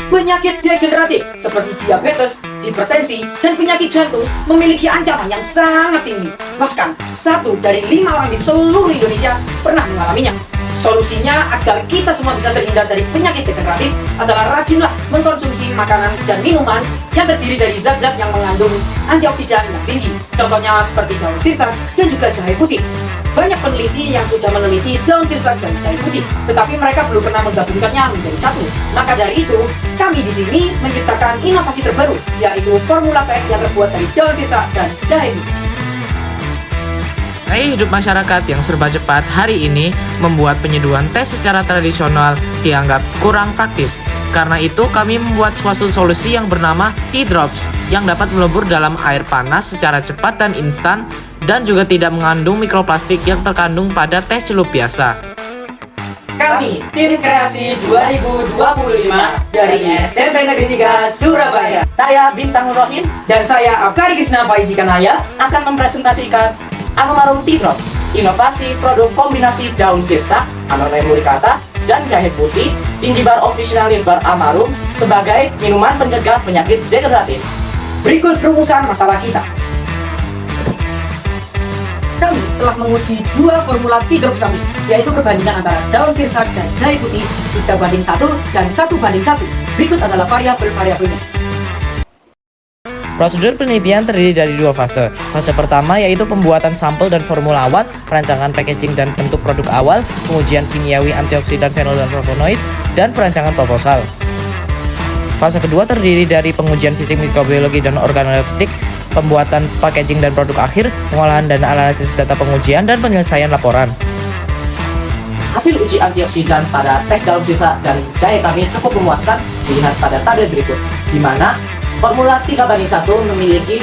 Penyakit degeneratif seperti diabetes, hipertensi, dan penyakit jantung memiliki ancaman yang sangat tinggi. Bahkan 1 dari 5 orang di seluruh Indonesia pernah mengalaminya. Solusinya agar kita semua bisa terhindar dari penyakit degeneratif adalah rajinlah mengkonsumsi makanan dan minuman yang terdiri dari zat-zat yang mengandung antioksidan yang tinggi. Contohnya seperti daun sirsak dan juga jahe putih. Banyak peneliti yang sudah meneliti daun sirsak dan jahe putih, tetapi mereka belum pernah menggabungkannya menjadi satu. Maka dari itu, kami di sini menciptakan inovasi terbaru, yaitu formula teh yang terbuat dari daun sirsak dan jahe putih. Gaya hidup masyarakat yang serba cepat hari ini membuat penyeduhan teh secara tradisional dianggap kurang praktis. Karena itu kami membuat suatu solusi yang bernama Tea Drops yang dapat melebur dalam air panas secara cepat dan instan dan juga tidak mengandung mikroplastik yang terkandung pada teh celup biasa. Kami, tim kreasi 2025 dari SMP Negeri 3 Surabaya. Saya Bintang Rohim Dan saya Abkari Krisna Faizi Kanaya akan mempresentasikan Amarum Tea Drops, inovasi produk kombinasi daun sirsak, Amanai muricata, dan jahe putih, Zingiber officinale bar Amarum sebagai minuman pencegah penyakit degeneratif. Berikut rumusan masalah kita. Kami telah menguji 2 formula Tea Drops kami, yaitu perbandingan antara daun sirsak dan jahe putih 3:1 dan 1:1. Berikut adalah variabel-variabelnya. Prosedur penelitian terdiri dari 2 fase. Fase pertama yaitu pembuatan sampel dan formula awal, perancangan packaging dan bentuk produk awal, pengujian kimiawi antioksidan, fenol dan flavonoid, dan perancangan proposal. Fase kedua terdiri dari pengujian fisik, mikrobiologi, dan organoleptik, pembuatan packaging dan produk akhir, pengolahan dan analisis data pengujian, dan penyelesaian laporan. Hasil uji antioksidan pada teh daun sirsak dan jahe kami cukup memuaskan dilihat pada tabel berikut, di mana formula 3:1 memiliki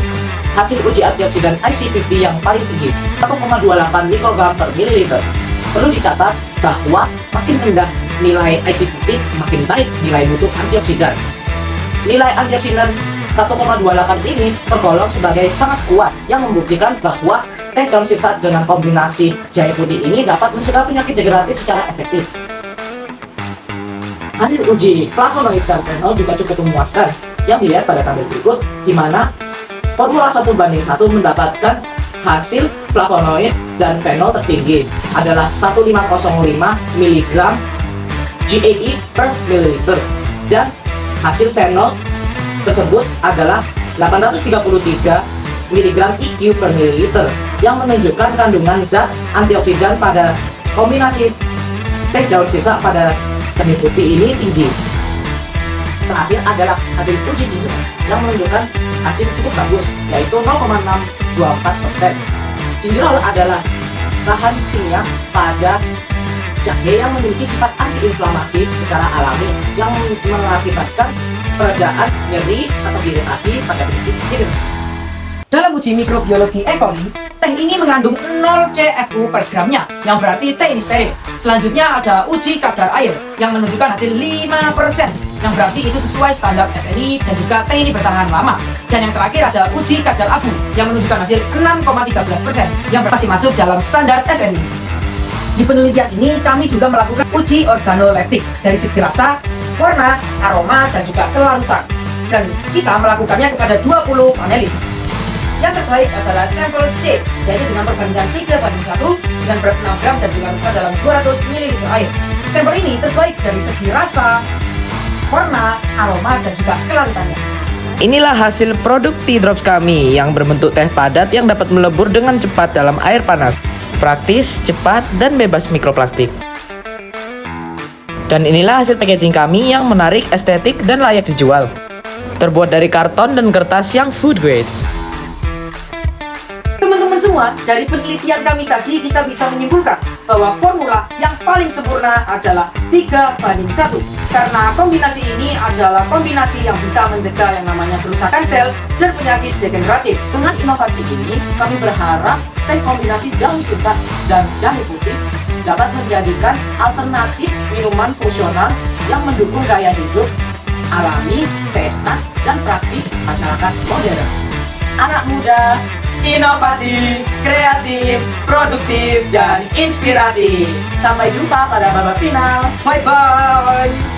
hasil uji antioksidan IC50 yang paling tinggi, 1,28 mikrogram per mililiter. Perlu dicatat bahwa makin rendah nilai IC50, makin baik nilai mutu antioksidan. Nilai antioksidan 1,28 ini tergolong sebagai sangat kuat yang membuktikan bahwa teh daun sirsak dengan kombinasi jahe putih ini dapat mencegah penyakit degeneratif secara efektif. Hasil uji flavonoid dan fenol juga cukup memuaskan yang dilihat pada tabel berikut, di mana formula 1:1 mendapatkan hasil flavonoid dan fenol tertinggi adalah 1505 mg GAE per mililiter, dan hasil fenol tersebut adalah 833 mg EQ per mililiter yang menunjukkan kandungan zat antioksidan pada kombinasi teh daun sirsak pada jahe putih ini tinggi. Terakhir adalah hasil uji gingerol yang menunjukkan hasil cukup bagus, yaitu 0,624%. Gingerol adalah bahan kimia pada jahe yang memiliki sifat antiinflamasi secara alami yang mengakibatkan peredaan nyeri atau iritasi pada penyakit degeneratif. Dalam uji mikrobiologi E. coli, teh ini mengandung 0 CFU per gramnya, yang berarti teh ini steril. Selanjutnya ada uji kadar air yang menunjukkan hasil 5%, yang berarti itu sesuai standar SNI dan juga teh ini bertahan lama. Dan yang terakhir ada uji kadar abu yang menunjukkan hasil 6,13%, yang masih masuk dalam standar SNI. Di penelitian ini kami juga melakukan uji organoleptik dari segi rasa, warna, aroma, dan juga kelarutan. Dan kita melakukannya kepada 20 panelis. Yang terbaik adalah sampel C, yaitu dengan perbandingan 3:1 dengan berat 6 gram dan dilarutkan dalam 200 ml air. Sampel ini terbaik dari segi rasa, warna, aroma, dan juga kelarutannya. Inilah hasil produk Tea Drops kami yang berbentuk teh padat yang dapat melebur dengan cepat dalam air panas. Praktis, cepat, dan bebas mikroplastik. Dan inilah hasil packaging kami yang menarik, estetik, dan layak dijual. Terbuat dari karton dan kertas yang food grade. Teman-teman semua, dari penelitian kami tadi kita bisa menyimpulkan bahwa formula yang paling sempurna adalah 3:1, karena kombinasi ini adalah kombinasi yang bisa mencegah yang namanya kerusakan sel dan penyakit degeneratif. Dengan inovasi ini, kami berharap teh kombinasi daun sirsak dan jahe putih dapat menjadikan alternatif minuman fungsional yang mendukung gaya hidup alami, sehat, dan praktis masyarakat modern. Anak muda, Inovatif, kreatif, produktif, dan inspiratif. sampai jumpa pada babak final. Bye-bye!